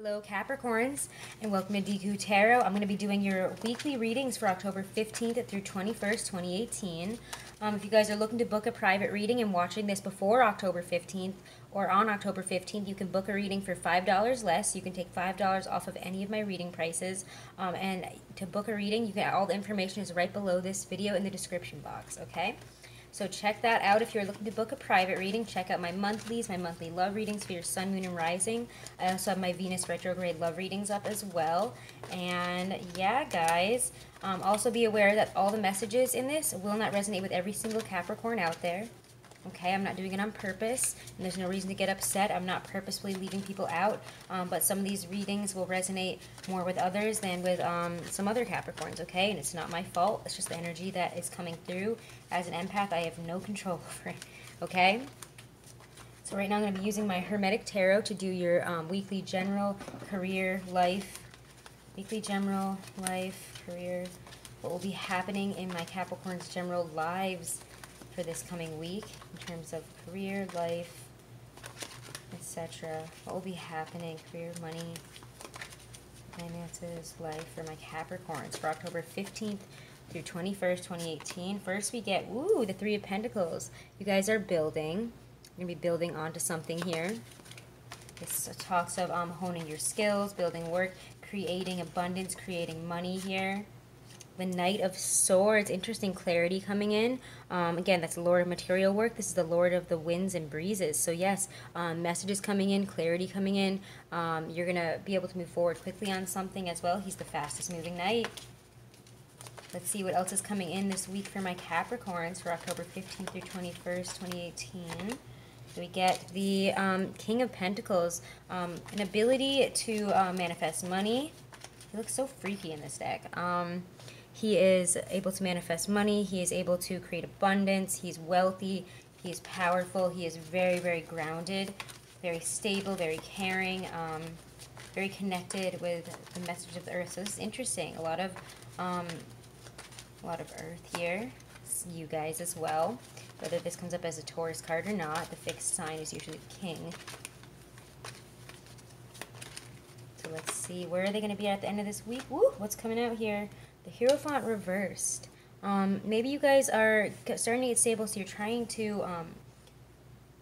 Hello Capricorns, and welcome to Deku Tarot. I'm going to be doing your weekly readings for October 15th through 21st, 2018. If you guys are looking to book a private reading and watching this before October 15th or on October 15th, you can book a reading for $5 less. You can take $5 off of any of my reading prices. And to book a reading, you can all the information is right below this video in the description box, okay? So check that out. If you're looking to book a private reading, check out my monthlies, my monthly love readings for your sun, moon, and rising. I also have my Venus retrograde love readings up as well. And yeah, guys, also be aware that all the messages in this will not resonate with every single Capricorn out there. Okay, I'm not doing it on purpose, and there's no reason to get upset. I'm not purposefully leaving people out, but some of these readings will resonate more with others than with some other Capricorns, okay? And it's not my fault. It's just the energy that is coming through. As an empath, I have no control over it, okay? So right now I'm going to be using my Hermetic Tarot to do your weekly general, career, life, weekly general, life, career, what will be happening in my Capricorn's general lives for this coming week in terms of career, life, etc. What will be happening, career, money, finances, life for my Capricorns for October 15th through 21st, 2018. First we get, ooh, the Three of Pentacles. You guys are building. You're going to be building onto something here. This talks of honing your skills, building work, creating abundance, creating money here. The Knight of Swords, interesting clarity coming in. Again, that's the Lord of Material Work. This is the Lord of the Winds and Breezes. So yes, messages coming in, clarity coming in. You're going to be able to move forward quickly on something as well. He's the fastest moving knight. Let's see what else is coming in this week for my Capricorns for October 15th through 21st, 2018. So we get the King of Pentacles, an ability to manifest money. He looks so freaky in this deck. He is able to manifest money. He is able to create abundance. He's wealthy. He's powerful. He is very, very grounded, very stable, very caring, very connected with the message of the earth. So this is interesting. A lot of earth here. It's you guys as well. Whether this comes up as a Taurus card or not, the fixed sign is usually the King. So let's see. Where are they going to be at the end of this week? Woo! What's coming out here? The Hierophant reversed. Maybe you guys are starting to get stable, so you're trying to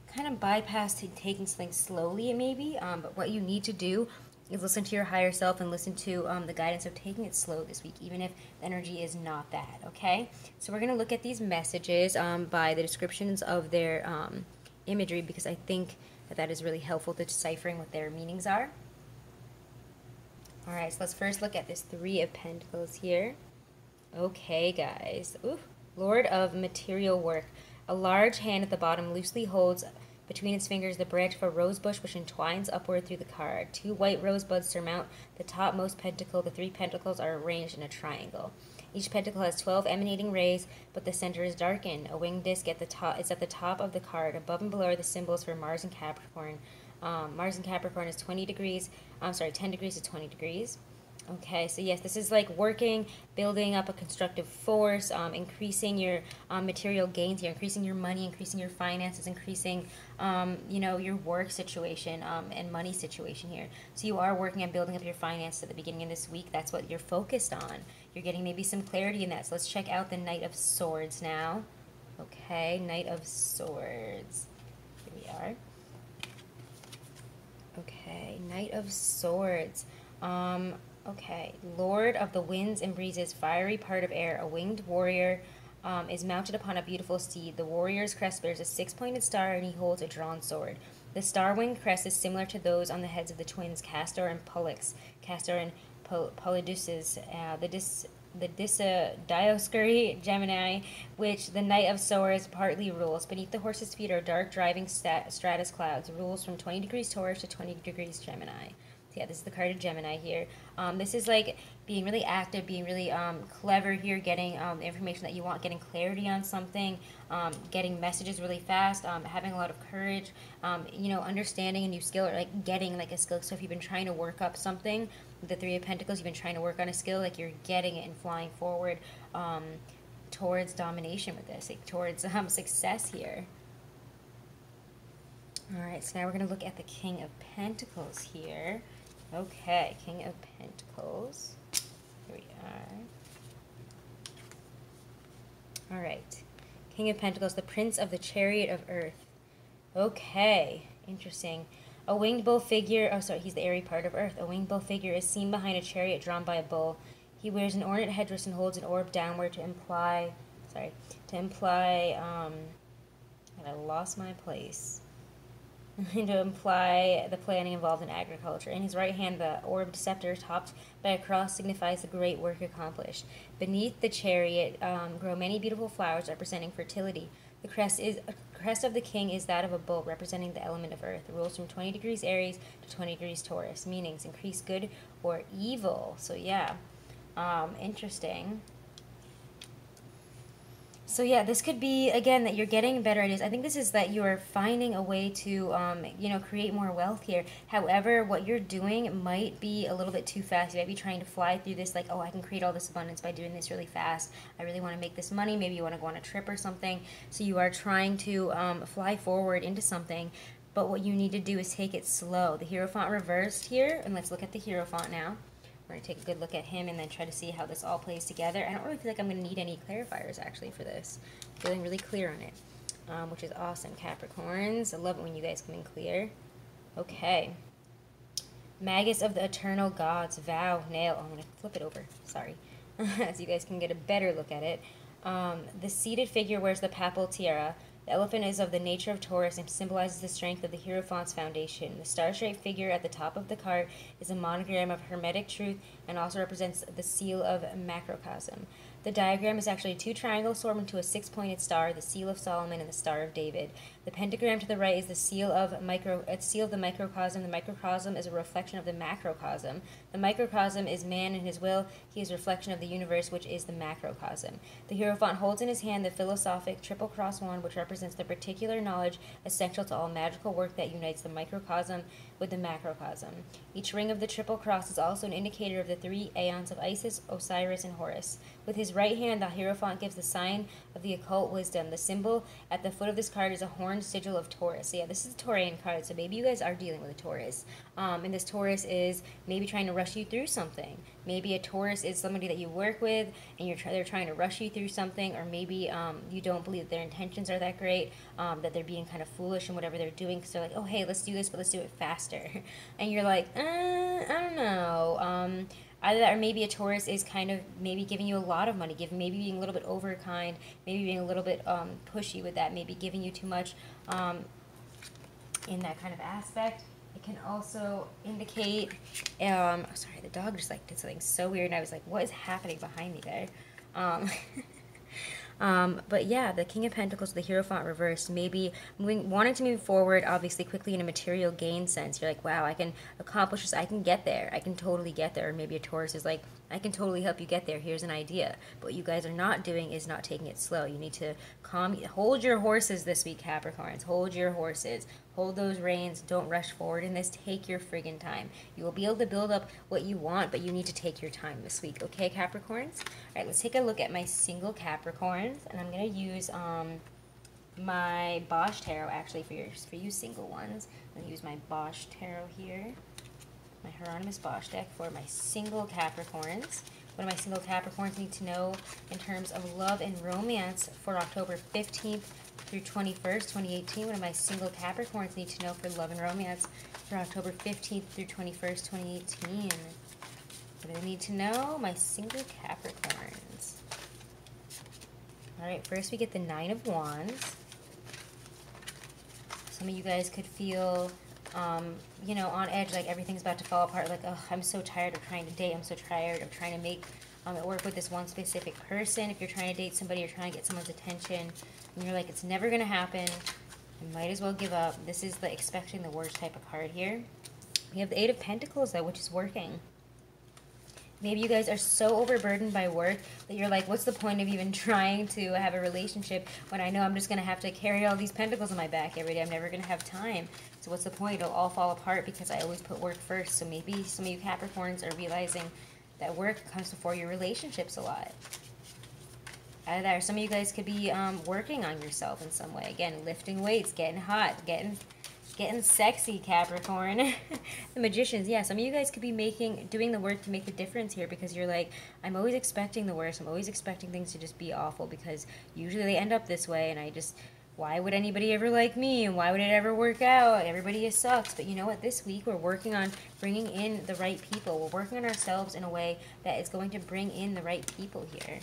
kind of bypass taking things slowly, maybe. But what you need to do is listen to your higher self and listen to the guidance of taking it slow this week, even if the energy is not that, okay? So we're going to look at these messages by the descriptions of their imagery, because I think that is really helpful to deciphering what their meanings are. Alright, so let's first look at this Three of Pentacles here. Okay, guys. Ooh, Lord of Material Work. A large hand at the bottom loosely holds between its fingers the branch of a rose bush which entwines upward through the card. Two white rosebuds surmount the topmost pentacle. The three pentacles are arranged in a triangle. Each pentacle has 12 emanating rays, but the center is darkened. A winged disc at the top is at the top of the card. Above and below are the symbols for Mars and Capricorn. Mars and Capricorn is 10 degrees to 20 degrees. Okay, so yes, this is like working, building up a constructive force, increasing your material gains here, increasing your money, increasing your finances, increasing, you know, your work situation and money situation here. So you are working on building up your finances at the beginning of this week. That's what you're focused on. You're getting maybe some clarity in that. So let's check out the Knight of Swords now. Okay, Knight of Swords. Here we are. Okay, Knight of Swords. Okay, Lord of the Winds and Breezes, fiery part of air, a winged warrior is mounted upon a beautiful steed. The warrior's crest bears a six-pointed star, and he holds a drawn sword. The star-winged crest is similar to those on the heads of the twins Castor and Pollux, Castor and Polydeuces, the Dioscuri Gemini, which the Knight of Swords partly rules. Beneath the horse's feet are dark driving stratus clouds, rules from 20 degrees Taurus to 20 degrees Gemini. So yeah, this is the card of Gemini here. This is like being really active, being really clever here, getting the information that you want, getting clarity on something, getting messages really fast, having a lot of courage, you know, understanding a new skill, or like getting like a skill. So if you've been trying to work up something, the Three of Pentacles, you've been trying to work on a skill, like you're getting it and flying forward towards domination with this, like towards success here. Alright, so now we're going to look at the King of Pentacles here. Okay, King of Pentacles. Here we are. All right. King of Pentacles, the Prince of the Chariot of Earth. Okay, interesting. A winged bull figure, oh sorry, he's the airy part of Earth. A winged bull figure is seen behind a chariot drawn by a bull. He wears an ornate headdress and holds an orb downward to imply, and I lost my place. To imply the planning involved in agriculture. In his right hand, the orbed scepter topped by a cross signifies the great work accomplished. Beneath the chariot grow many beautiful flowers representing fertility. The crest of the king is that of a bull, representing the element of earth. It rules from 20 degrees Aries to 20 degrees Taurus, meanings increase good or evil. So yeah, interesting. So yeah, this could be, again, that you're getting better ideas. I think this is that you're finding a way to, create more wealth here. However, what you're doing might be a little bit too fast. You might be trying to fly through this like, oh, I can create all this abundance by doing this really fast. I really want to make this money. Maybe you want to go on a trip or something. So you are trying to fly forward into something. But what you need to do is take it slow. The Hierophant reversed here, and let's look at the Hierophant now. We're going to take a good look at him and then try to see how this all plays together. I don't really feel like I'm going to need any clarifiers, actually, for this. I'm feeling really clear on it, which is awesome, Capricorns. I love it when you guys come in clear. Okay. Magus of the Eternal Gods, vow, nail. Oh, I'm going to flip it over. Sorry. So you guys can get a better look at it. The seated figure wears the papal tiara. The elephant is of the nature of Taurus and symbolizes the strength of the Hierophant's foundation. The star-shaped figure at the top of the card is a monogram of hermetic truth and also represents the seal of macrocosm. The diagram is actually two triangles formed into a six-pointed star, the seal of Solomon and the Star of David. The pentagram to the right is the seal of the microcosm. The microcosm is a reflection of the macrocosm. The microcosm is man and his will. He is a reflection of the universe, which is the macrocosm. The Hierophant holds in his hand the philosophic triple cross wand, which represents the particular knowledge essential to all magical work that unites the microcosm with the macrocosm. Each ring of the triple cross is also an indicator of the three aeons of Isis, Osiris, and Horus. With his right hand, the Hierophant gives the sign of the occult wisdom. The symbol at the foot of this card is a horned sigil of Taurus. So yeah, this is a Taurian card, so maybe you guys are dealing with a Taurus. And this Taurus is maybe trying to rush you through something. Maybe a Taurus is somebody that you work with, and they're trying to rush you through something, or maybe you don't believe that their intentions are that great, that they're being kind of foolish in whatever they're doing, because they're like, oh, hey, let's do this, but let's do it faster. And you're like, I don't know. Either that, or maybe a Taurus is kind of maybe giving you a lot of money, maybe being a little bit overkind, maybe being a little bit pushy with that, maybe giving you too much in that kind of aspect. It can also indicate, sorry, the dog just like did something so weird, and I was like, what is happening behind me there? But yeah, the King of Pentacles, the Hierophant reversed, maybe wanting to move forward, obviously quickly in a material gain sense. You're like, wow, I can accomplish this, I can get there, I can totally get there. Or maybe a Taurus is like, I can totally help you get there, here's an idea. But what you guys are not doing is not taking it slow. You need to hold your horses this week, Capricorns. Hold your horses. Hold those reins. Don't rush forward in this. Take your friggin' time. You will be able to build up what you want, but you need to take your time this week. Okay, Capricorns? All right, let's take a look at my single Capricorns, and I'm going to use my Bosch Tarot, actually, for you single ones. I'm going to use my Bosch Tarot here, my Hieronymus Bosch deck for my single Capricorns. What do my single Capricorns need to know in terms of love and romance for October 15th through 21st, 2018? What do my single Capricorns need to know for love and romance for October 15th through 21st, 2018? What do they need to know? My single Capricorns. Alright, first we get the Nine of Wands. Some of you guys could feel, on edge, like everything's about to fall apart, like, oh, I'm so tired of trying to date, I'm so tired of trying to make it work with this one specific person. If you're trying to date somebody, you're trying to get someone's attention, and you're like, it's never going to happen, I might as well give up. This is the expecting the worst type of card here. We have the Eight of Pentacles, though, which is working. Maybe you guys are so overburdened by work that you're like, what's the point of even trying to have a relationship when I know I'm just going to have to carry all these pentacles on my back every day? I'm never going to have time. So what's the point? It'll all fall apart because I always put work first. So maybe some of you Capricorns are realizing that work comes before your relationships a lot. Either that, or some of you guys could be working on yourself in some way. Again, lifting weights, getting hot, getting Getting sexy, Capricorn. The Magicians, yeah, some of you guys could be doing the work to make the difference here, because you're like, I'm always expecting the worst. I'm always expecting things to just be awful, because usually they end up this way, and why would anybody ever like me, and why would it ever work out? Everybody sucks. But you know what? This week we're working on bringing in the right people. We're working on ourselves in a way that is going to bring in the right people here.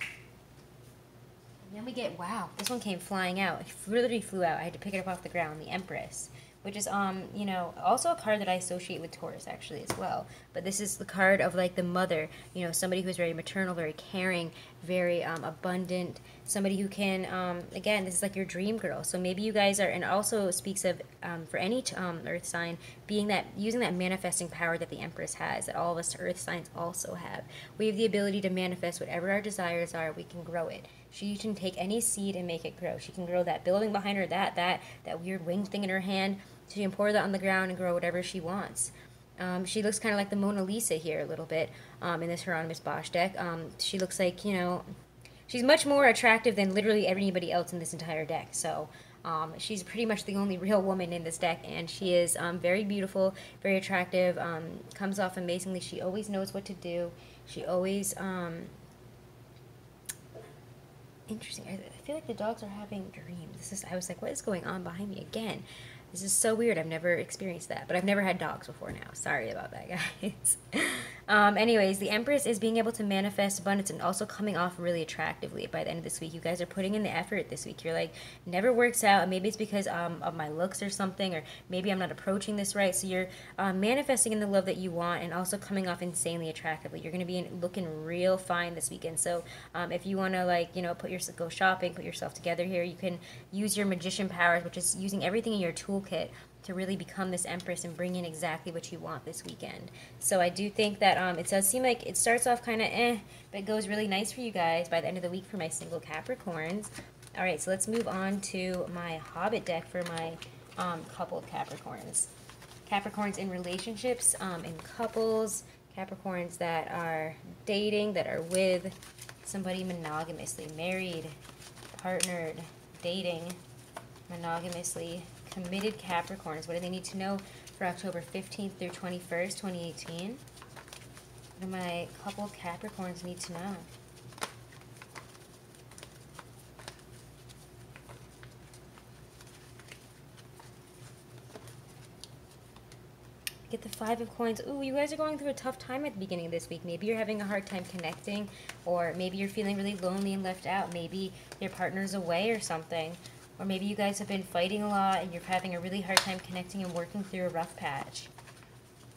And then we get, wow, this one came flying out. It literally flew out. I had to pick it up off the ground. The Empress, which is, you know, also a card that I associate with Taurus, actually, as well. But this is the card of, like, the mother, you know, somebody who's very maternal, very caring, very abundant, somebody who can, again, this is like your dream girl. So maybe you guys are, and also speaks of, for any earth sign, using that manifesting power that the Empress has, that all of us earth signs also have. We have the ability to manifest whatever our desires are. We can grow it. She can take any seed and make it grow. She can grow that building behind her, that weird winged thing in her hand. She can pour that on the ground and grow whatever she wants. She looks kind of like the Mona Lisa here a little bit in this Hieronymus Bosch deck. She looks like, you know, she's much more attractive than literally anybody else in this entire deck. So she's pretty much the only real woman in this deck, and she is very beautiful, very attractive, comes off amazingly. She always knows what to do. She always... Interesting. I feel like the dogs are having dreams. I was like, what is going on behind me again? This is so weird. I've never experienced that, but I've never had dogs before now. Sorry about that, guys. Anyways, the Empress is being able to manifest abundance and also coming off really attractively by the end of this week. You guys are putting in the effort this week. You're like, never works out. Maybe it's because of my looks or something, or maybe I'm not approaching this right. So you're manifesting in the love that you want and also coming off insanely attractively. You're going to be looking real fine this weekend. So if you want to, like, you know, go shopping, put yourself together here, you can use your magician powers, which is using everything in your toolkit to really become this Empress and bring in exactly what you want this weekend. So I do think that it does seem like it starts off kind of but it goes really nice for you guys by the end of the week for my single Capricorns. All right, so let's move on to my Hobbit deck for my coupled Capricorns. Capricorns in relationships, in couples, Capricorns that are dating, that are with somebody monogamously, married, partnered, dating, monogamously, committed Capricorns. What do they need to know for October 15th through 21st, 2018? What do my couple Capricorns need to know? Get the Five of Coins. Ooh, you guys are going through a tough time at the beginning of this week. Maybe you're having a hard time connecting, or maybe you're feeling really lonely and left out. Maybe your partner's away or something. Or maybe you guys have been fighting a lot and you're having a really hard time connecting and working through a rough patch.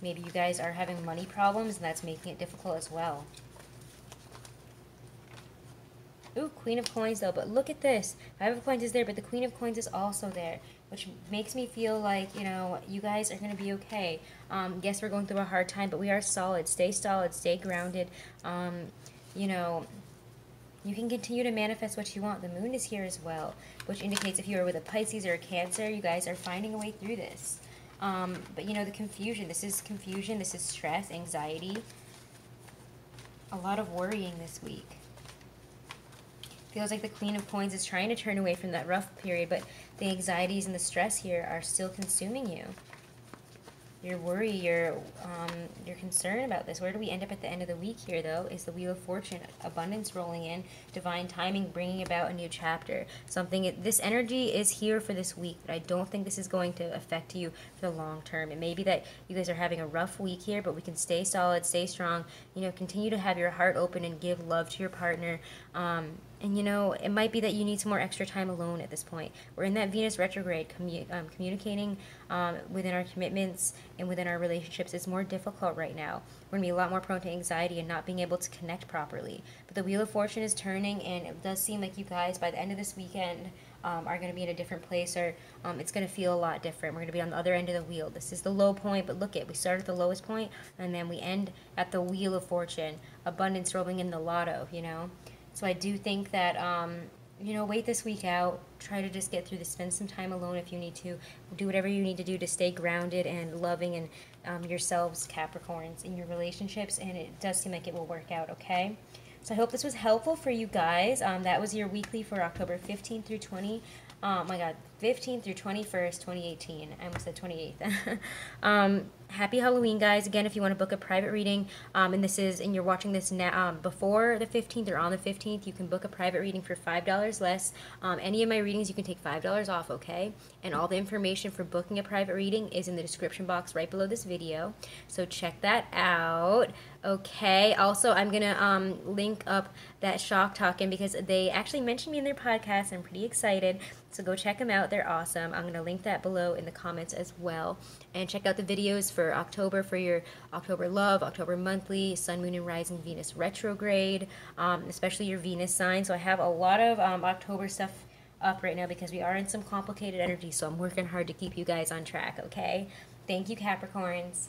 Maybe you guys are having money problems and that's making it difficult as well. Ooh, Queen of Coins though, but look at this. Five of Coins is there, but the Queen of Coins is also there, which makes me feel like, you know, you guys are going to be okay. Yes, we're going through a hard time, but we are solid. Stay solid, stay grounded. You know, you can continue to manifest what you want. The Moon is here as well, which indicates if you are with a Pisces or a Cancer, you guys are finding a way through this. But, you know, the confusion. This is stress, anxiety, a lot of worrying this week. Feels like the Queen of Coins is trying to turn away from that rough period, but the anxieties and the stress here are still consuming you. Your worry, your concern about this. Where do we end up at the end of the week here, though, is the Wheel of Fortune. Abundance rolling in, divine timing, bringing about a new chapter. This energy is here for this week, but I don't think this is going to affect you for the long term. It may be that you guys are having a rough week here, but we can stay solid, stay strong, you know, continue to have your heart open and give love to your partner. And, you know, it might be that you need some more extra time alone at this point. We're in that Venus retrograde. Communicating within our commitments and within our relationships is more difficult right now. We're going to be a lot more prone to anxiety and not being able to connect properly. But the Wheel of Fortune is turning, and it does seem like you guys, by the end of this weekend, are going to be in a different place, or it's going to feel a lot different. We're going to be on the other end of the wheel. This is the low point, but look, we start at the lowest point, and then we end at the Wheel of Fortune. Abundance rolling in the lotto, you know? So I do think that, you know, wait this week out. Try to just get through this. Spend some time alone if you need to. Do whatever you need to do to stay grounded and loving and yourselves, Capricorns, in your relationships. And it does seem like it will work out, okay? So I hope this was helpful for you guys. That was your weekly for October 15th through 20. My God, 15th through 21st, 2018. I almost said 28th. Happy Halloween, guys. Again, if you want to book a private reading, and you're watching this now, before the 15th or on the 15th, you can book a private reading for $5 less. Any of my readings, you can take $5 off, okay? And all the information for booking a private reading is in the description box right below this video. So check that out. Okay. Also, I'm gonna link up that Shock Talkin' because they actually mentioned me in their podcast. I'm pretty excited. So go check them out. They're awesome. I'm gonna link that below in the comments as well. And check out the videos for October for your October love, October monthly, Sun, Moon, and Rising, Venus retrograde, especially your Venus sign. So I have a lot of October stuff up right now because we are in some complicated energy. So I'm working hard to keep you guys on track. Okay. Thank you, Capricorns.